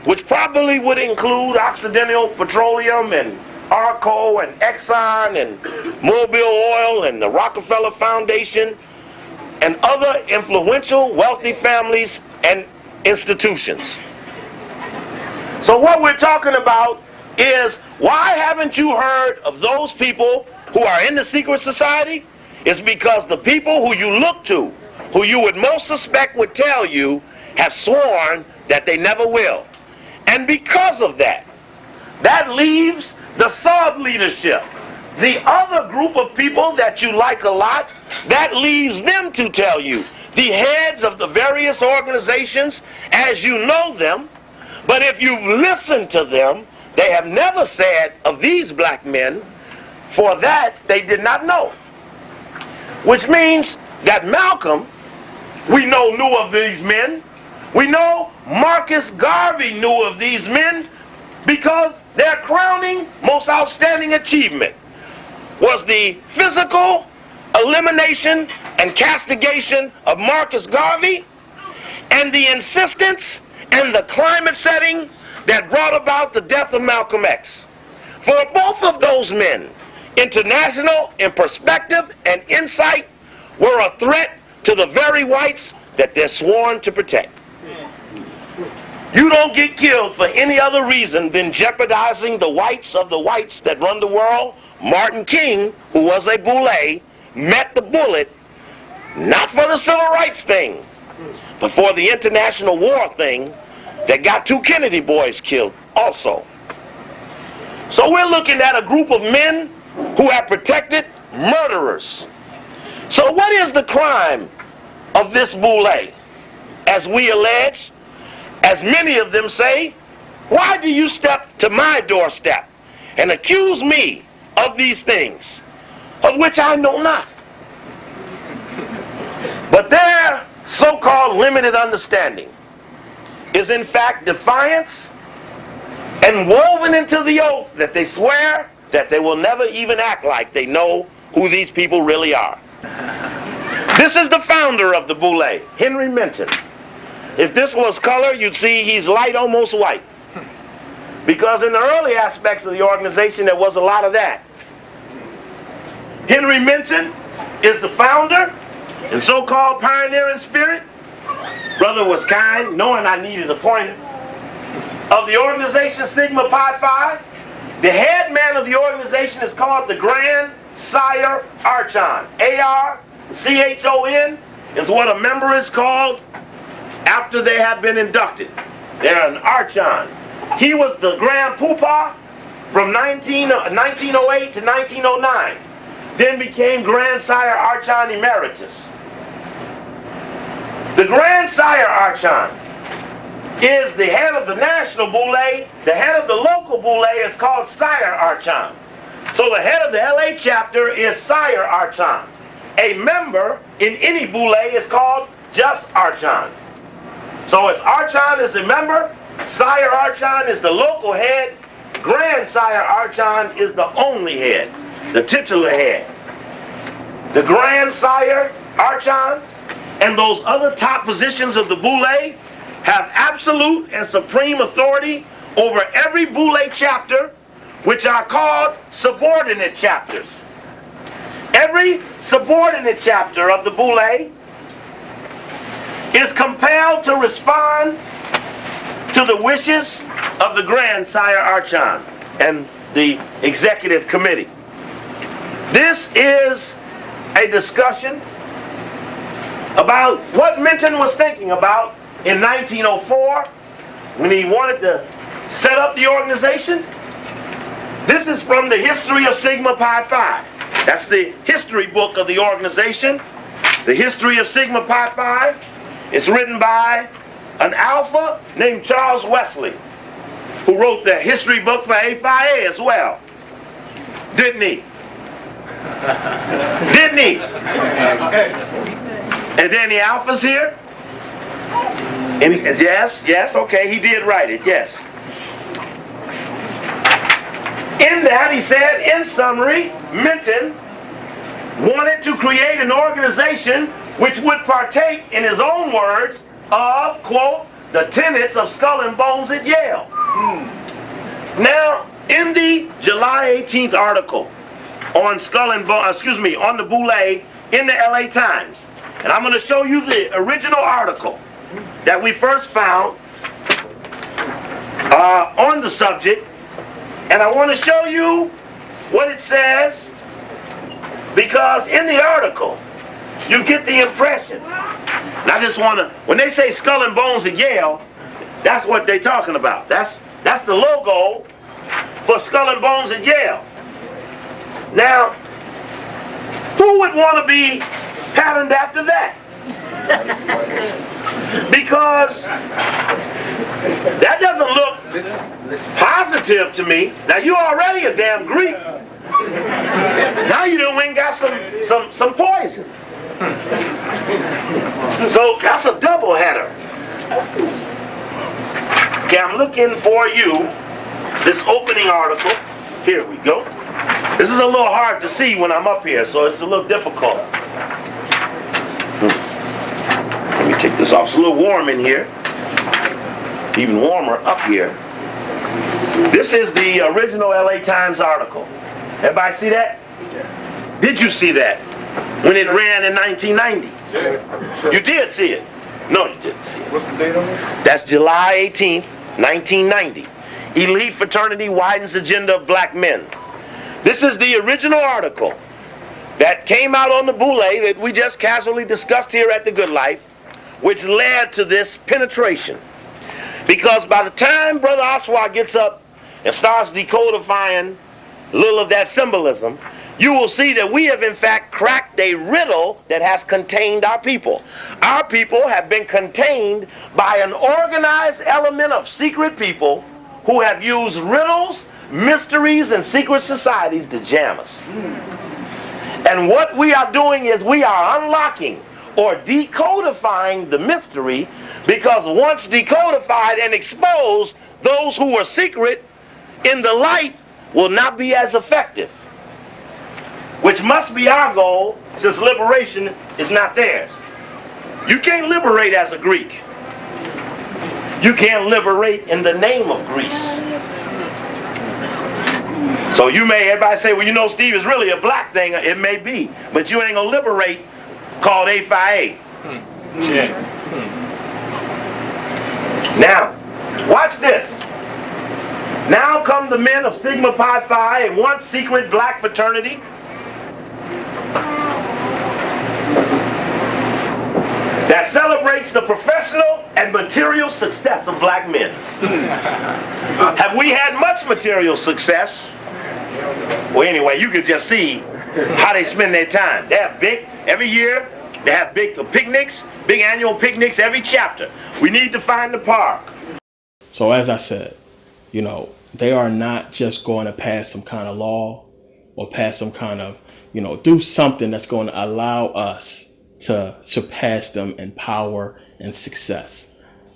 which probably would include Occidental Petroleum and Arco and Exxon and Mobil Oil and the Rockefeller Foundation and other influential, wealthy families and institutions. So what we're talking about is, why haven't you heard of those people who are in the secret society? It's because the people who you look to, who you would most suspect would tell you, have sworn that they never will. And because of that, that leaves the sub-leadership, the other group of people that you like a lot, that leaves them to tell you, the heads of the various organizations as you know them. But if you've listened to them, they have never said of these black men, for that they did not know. Which means that Malcolm, we know, knew of these men. We know Marcus Garvey knew of these men because their crowning, most outstanding achievement was the physical elimination and castigation of Marcus Garvey, and the insistence and the climate setting that brought about the death of Malcolm X. For both of those men, international in perspective and insight, were a threat to the very whites that they're sworn to protect. You don't get killed for any other reason than jeopardizing the whites of the whites that run the world. Martin King, who was a boule, met the bullet not for the civil rights thing, but for the international war thing that got 2 Kennedy boys killed also. So we're looking at a group of men who have protected murderers. So what is the crime of this boule? As we allege, as many of them say, why do you step to my doorstep and accuse me of these things, of which I know not? But their so-called limited understanding is in fact defiance and woven into the oath that they swear that they will never even act like they know who these people really are. This is the founder of the boule, Henry Minton. If this was color, you'd see he's light, almost white. Because in the early aspects of the organization, there was a lot of that. Henry Minton is the founder and so-called pioneering spirit. Brother was kind, knowing I needed a pointer. Of the organization Sigma Pi Phi, the head man of the organization is called the Grand Sire Archon. A-R-C-H-O-N is what a member is called after they have been inducted. They're an Archon. He was the Grand Poobah from 1908 to 1909. Then became Grand Sire Archon Emeritus. The Grand Sire Archon is the head of the national boule. The head of the local boule is called Sire Archon. So the head of the LA chapter is Sire Archon. A member in any boule is called just Archon. So as Archon is a member, Sire Archon is the local head, Grand Sire Archon is the only head, the titular head. The Grand Sire Archon and those other top positions of the boule have absolute and supreme authority over every boule chapter, which are called subordinate chapters. Every subordinate chapter of the boule is compelled to respond to the wishes of the Grand Sire Archon and the executive committee. This is a discussion about what Minton was thinking about in 1904 when he wanted to set up the organization. This is from the History of Sigma Pi Phi. That's the history book of the organization. The History of Sigma Pi Phi. It's written by an alpha named Charles Wesley, who wrote the history book for A Phi A as well. Didn't he? Didn't he? And then the alpha's here. And yes, okay, he did write it, yes. In that, he said, in summary, Minton wanted to create an organization which would partake, in his own words, of, quote, the tenets of Skull and Bones at Yale. Now, in the July 18th article on Skull and Bones, on the boule in the LA Times, and I'm going to show you the original article that we first found on the subject, and I want to show you what it says, because in the article you get the impression. And I just want to, when they say Skull and Bones at Yale, that's what they're talking about. That's the logo for Skull and Bones at Yale. Now, who would want to be patterned after that? Because that doesn't look positive to me. Now, you're already a damn Greek. Now you done went and got some poison. So that's a double header. Okay, I'm looking for you this opening article. Here we go. This is a little hard to see when I'm up here, so it's a little difficult. Let me take this off. It's a little warm in here. It's even warmer up here. This is the original LA Times article. Everybody see that? Did you see that when it ran in 1990? You did see it. No, you didn't see it. What's the date on it? That's July 18th, 1990. Elite fraternity widens agenda of black men. This is the original article that came out on the Boule that we just casually discussed here at The Good Life, which led to this penetration. Because by the time Brother Oswald gets up and starts decodifying a little of that symbolism, you will see that we have in fact cracked a riddle that has contained our people. Our people have been contained by an organized element of secret people who have used riddles, mysteries, and secret societies to jam us. And what we are doing is we are unlocking or decodifying the mystery, because once decodified and exposed, those who are secret in the light will not be as effective, which must be our goal, since liberation is not theirs. You can't liberate as a Greek. You can't liberate in the name of Greece. So everybody say, well, you know, Steve, is really a black thing. It may be, but you ain't gonna liberate called A5A. Now, watch this. Now come the men of Sigma Pi Phi, a once secret black fraternity, that celebrates the professional and material success of black men. Have we had much material success? Well, anyway, you can just see how they spend their time. They have every year, they have big picnics, big annual picnics every chapter. We need to find the park. So as I said, you know, they are not just going to pass some kind of law or pass some kind of, you know, do something that's going to allow us to surpass them in power and success.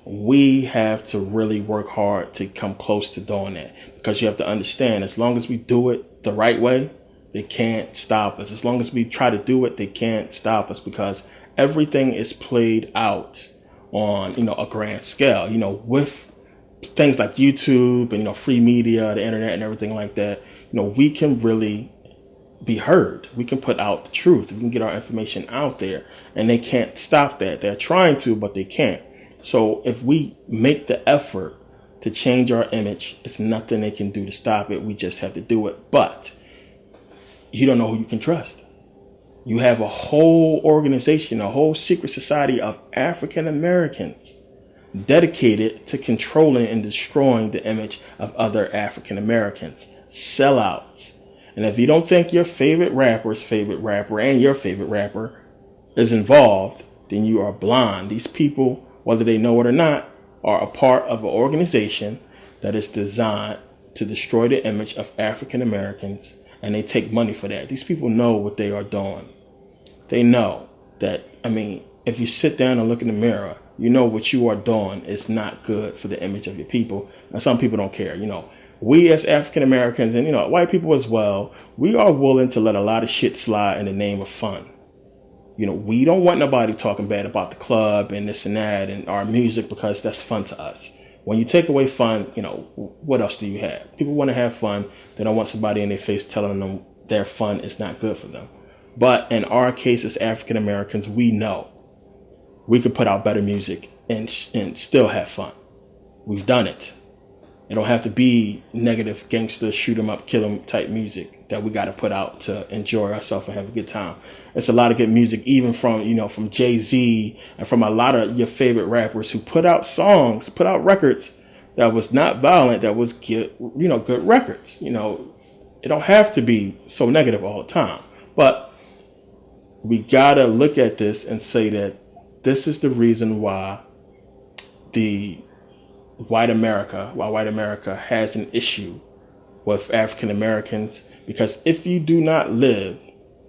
We have to really work hard to come close to doing that, because you have to understand, as long as we do it the right way, they can't stop us. As long as we try to do it, they can't stop us, because everything is played out on, you know, a grand scale, you know, with things like YouTube and, you know, free media, the internet and everything like that. You know, we can really be heard. We can put out the truth. We can get our information out there, and they can't stop that. They're trying to, but they can't. So if we make the effort to change our image, it's nothing they can do to stop it. We just have to do it. But you don't know who you can trust. You have a whole organization, a whole secret society of African Americans dedicated to controlling and destroying the image of other African Americans. Sellouts. And if you don't think your favorite rapper's favorite rapper and your favorite rapper is involved, then you are blind. These people, whether they know it or not, are a part of an organization that is designed to destroy the image of African Americans, and they take money for that. These people know what they are doing. They know that, I mean, if you sit down and look in the mirror, you know what you are doing is not good for the image of your people. And some people don't care. You know, we as African Americans, and, you know, white people as well, we are willing to let a lot of shit slide in the name of fun. You know, we don't want nobody talking bad about the club and this and that and our music, because that's fun to us. When you take away fun, you know, what else do you have? People want to have fun. They don't want somebody in their face telling them their fun is not good for them. But in our case as African Americans, we know we could put out better music and still have fun. We've done it. It don't have to be negative gangster, shoot 'em up, kill 'em type music that we got to put out to enjoy ourselves and have a good time. It's a lot of good music, even from, you know, from Jay-Z and from a lot of your favorite rappers who put out songs, put out records that was not violent, that was good, you know, good records. You know, it don't have to be so negative all the time. But we got to look at this and say that this is the reason why white America has an issue with African Americans. Because if you do not live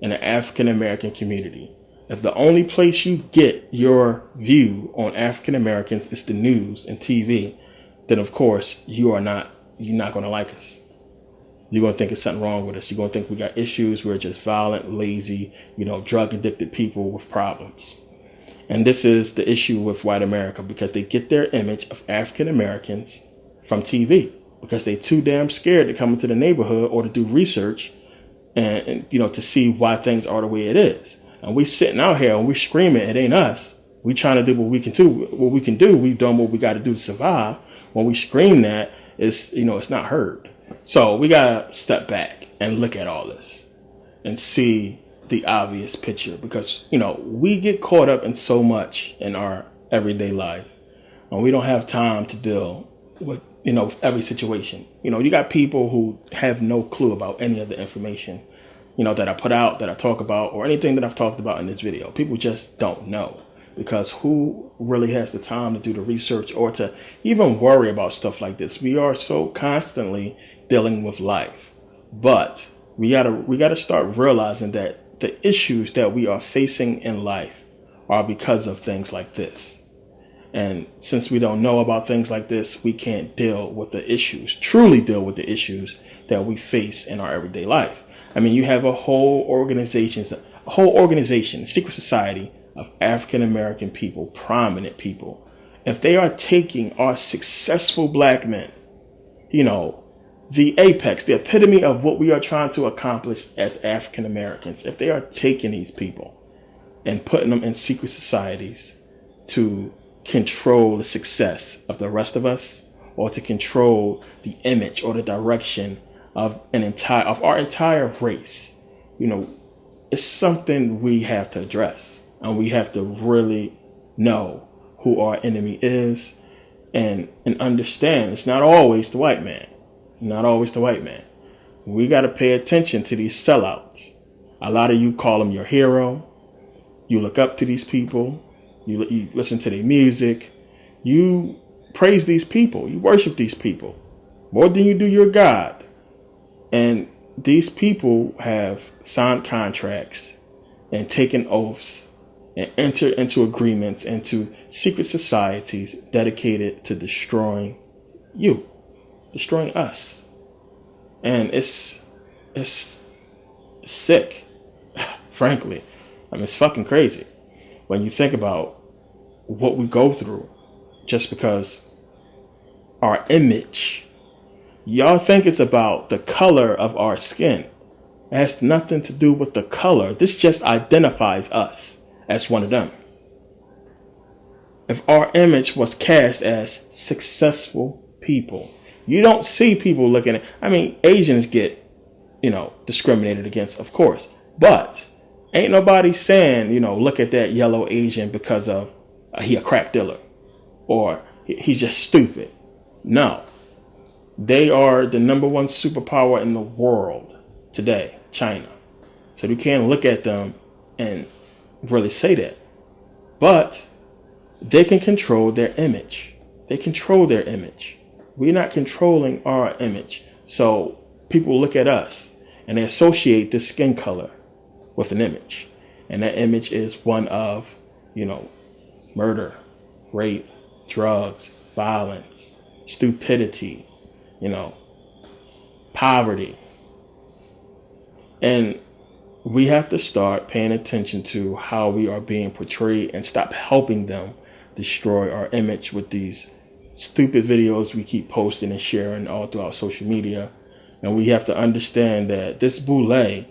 in an African American community, if the only place you get your view on African Americans is the news and TV, then of course you are not you're not going to like us. You're going to think there's something wrong with us. You're going to think we got issues. We're just violent, lazy, drug addicted people with problems. And this is the issue with white America, because they get their image of African Americans from TV, because they're too damn scared to come into the neighborhood or to do research and to see why things are the way it is. And we sitting out here and we screaming, it ain't us. We trying to do what we can do. We've done what we got to do to survive. When we scream that, it's not heard. So we got to step back and look at all this and see the obvious picture, because, we get caught up in so much in our everyday life, and we don't have time to deal with, with every situation. You got people who have no clue about any of the information, that I put out, that I talk about, or anything that I've talked about in this video. People just don't know, because who really has the time to do the research or to even worry about stuff like this? We are so constantly dealing with life, but we gotta start realizing that the issues that we are facing in life are because of things like this. And since we don't know about things like this, we can't deal with the issues, truly deal with the issues that we face in our everyday life. I mean, you have a whole organization, secret society of African American people, prominent people. If they are taking our successful black men, the apex, the epitome of what we are trying to accomplish as African Americans, if they are taking these people and putting them in secret societies to control the success of the rest of us, or to control the image or the direction of our entire race, it's something we have to address, and we have to really know who our enemy is, and understand it's not always the white man. Not always the white man. We got to pay attention to these sellouts. A lot of you call them your hero. You look up to these people. You listen to their music. You praise these people. You worship these people more than you do your God. And these people have signed contracts and taken oaths and entered into agreements, into secret societies dedicated to destroying you. Destroying us. And it's sick, frankly. I mean, it's fucking crazy when you think about what we go through just because our image. Y'all think it's about the color of our skin. It has nothing to do with the color. This just identifies us as one of them. If our image was cast as successful people, you don't see people looking at, Asians get, discriminated against, of course. But ain't nobody saying, look at that yellow Asian because of he a crack dealer or he's just stupid. No. They are the number one superpower in the world today, China. So you can't look at them and really say that. But they can control their image. They control their image. We're not controlling our image. So people look at us and they associate this skin color with an image. And that image is one of, murder, rape, drugs, violence, stupidity, poverty. And we have to start paying attention to how we are being portrayed and stop helping them destroy our image with these stupid videos we keep posting and sharing all throughout social media. And we have to understand that this boule,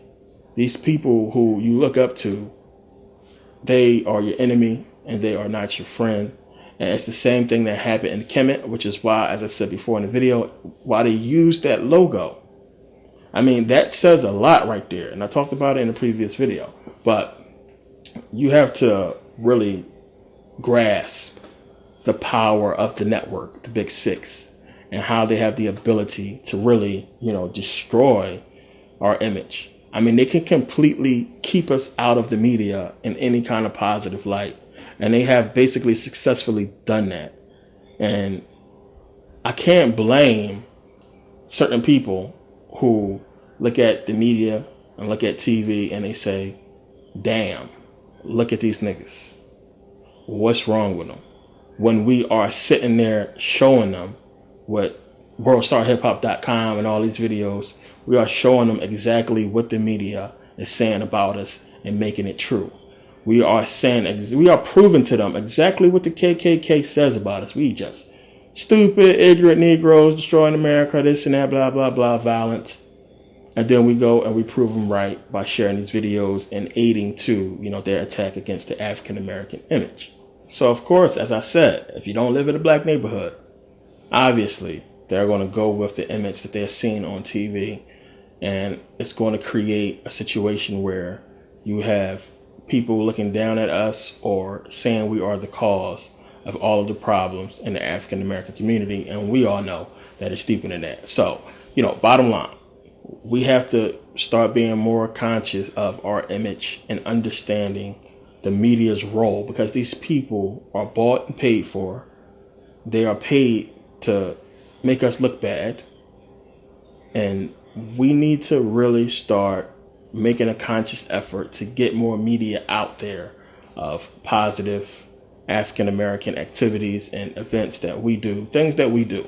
these people who you look up to, they are your enemy and they are not your friend. And it's the same thing that happened in Kemet, which is why, as I said before in the video, why they use that logo. That says a lot right there. And I talked about it in a previous video. But you have to really grasp the power of the network, the Big Six, and how they have the ability to really, destroy our image. They can completely keep us out of the media in any kind of positive light. And they have basically successfully done that. And I can't blame certain people who look at the media and look at TV and they say, damn, look at these niggas. What's wrong with them? When we are sitting there showing them what worldstarhiphop.com and all these videos, we are showing them exactly what the media is saying about us and making it true. We are proving to them exactly what the KKK says about us. We just stupid, ignorant Negroes destroying America, this and that, blah, blah, blah, violence. And then we go and we prove them right by sharing these videos and aiding to, their attack against the African American image. So, of course, as I said, if you don't live in a black neighborhood, obviously they're going to go with the image that they're seeing on TV. And it's going to create a situation where you have people looking down at us or saying we are the cause of all of the problems in the African American community. And we all know that it's deeper than that. So, bottom line, we have to start being more conscious of our image and understanding the media's role, because these people are bought and paid for. They are paid to make us look bad. And we need to really start making a conscious effort to get more media out there of positive African American activities and events that we do, things that we do.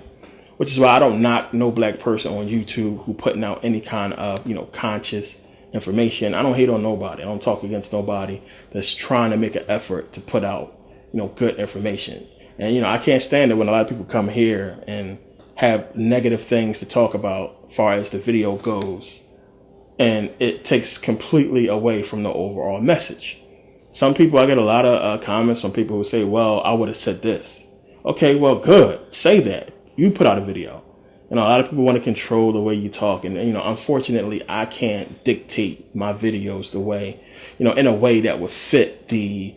Which is why I don't knock no black person on YouTube who putting out any kind of, conscious information. I don't hate on nobody. I don't talk against nobody that's trying to make an effort to put out, good information. And, I can't stand it when a lot of people come here and have negative things to talk about as far as the video goes. And it takes completely away from the overall message. Some people, I get a lot of comments from people who say, well, I would have said this. Okay, well, good. Say that. You put out a video. A lot of people want to control the way you talk. And, unfortunately, I can't dictate my videos the way, in a way that would fit the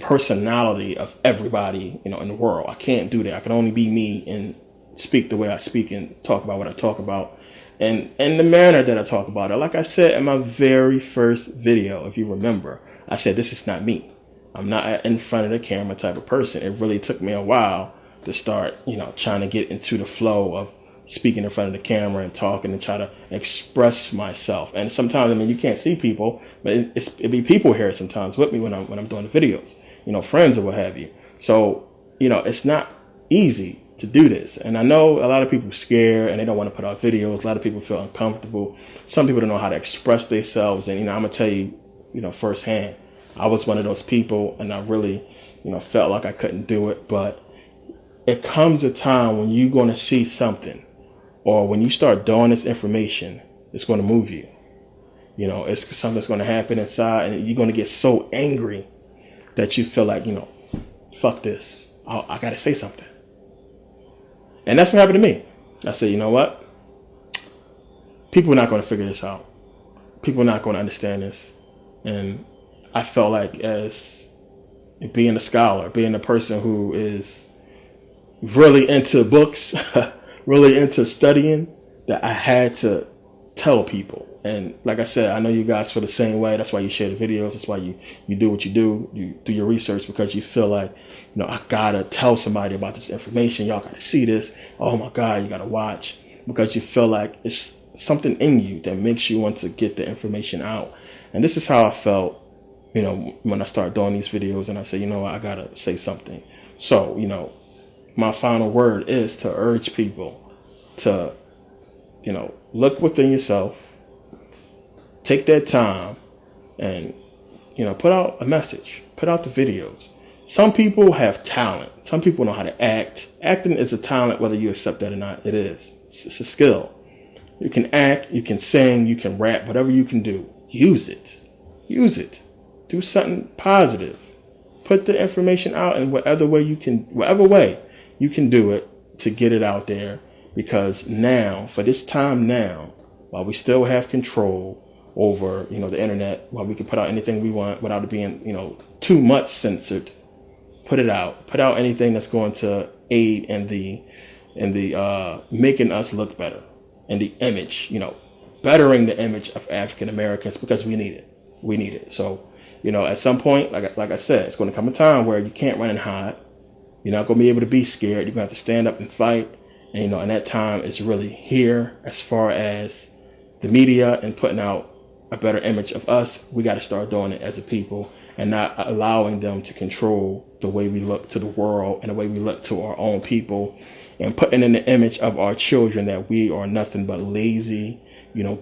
personality of everybody, in the world. I can't do that. I can only be me and speak the way I speak and talk about what I talk about. And in the manner that I talk about it. Like I said in my very first video, if you remember, I said, this is not me. I'm not in front of the camera type of person. It really took me a while to start, trying to get into the flow of speaking in front of the camera and talking and try to express myself. And sometimes, you can't see people, but it be people here sometimes with me when I'm doing the videos, friends or what have you. So, it's not easy to do this. And I know a lot of people are scared and they don't want to put out videos. A lot of people feel uncomfortable. Some people don't know how to express themselves. And, I'm going to tell you, firsthand, I was one of those people and I really, felt like I couldn't do it. But it comes a time when you're going to see something, or when you start doing this information, it's going to move you. It's something's going to happen inside, and you're going to get so angry that you feel like, fuck this. I got to say something. And that's what happened to me. I said, you know what? People are not going to figure this out. People are not going to understand this. And I felt like, as being a scholar, being a person who is really into books, really into studying, that I had to tell people. And like I said, I know you guys feel the same way. That's why you share the videos. That's why you do what you do. You do your research because you feel like, I gotta tell somebody about this information. Y'all gotta see this. Oh my God, you gotta watch. Because you feel like it's something in you that makes you want to get the information out. And this is how I felt, when I started doing these videos and I said, I gotta say something. So, my final word is to urge people to, look within yourself, take that time and, put out a message, put out the videos. Some people have talent. Some people know how to act. Acting is a talent, whether you accept that or not. It is. It's a skill. You can act, you can sing, you can rap, whatever you can do. Use it. Use it. Do something positive. Put the information out in whatever way you can do it to get it out there. Because now, for this time now, while we still have control over, the internet, while we can put out anything we want without it being, too much censored, put it out. Put out anything that's going to aid in the making us look better, and the image, bettering the image of African Americans, because we need it. We need it. So, at some point, like I said, it's going to come a time where you can't run and hide. You're not going to be able to be scared. You're going to have to stand up and fight. And, and that time is really here as far as the media and putting out a better image of us. We got to start doing it as a people. and not allowing them to control the way we look to the world and the way we look to our own people, and putting in the image of our children that we are nothing but lazy,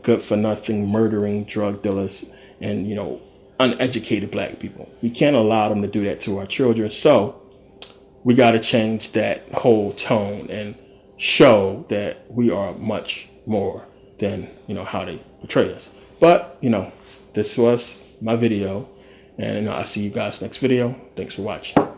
good for nothing, murdering drug dealers, and, uneducated black people. We can't allow them to do that to our children. So we got to change that whole tone and show that we are much more than, how they portray us. But, this was my video, and I'll see you guys next video. Thanks for watching.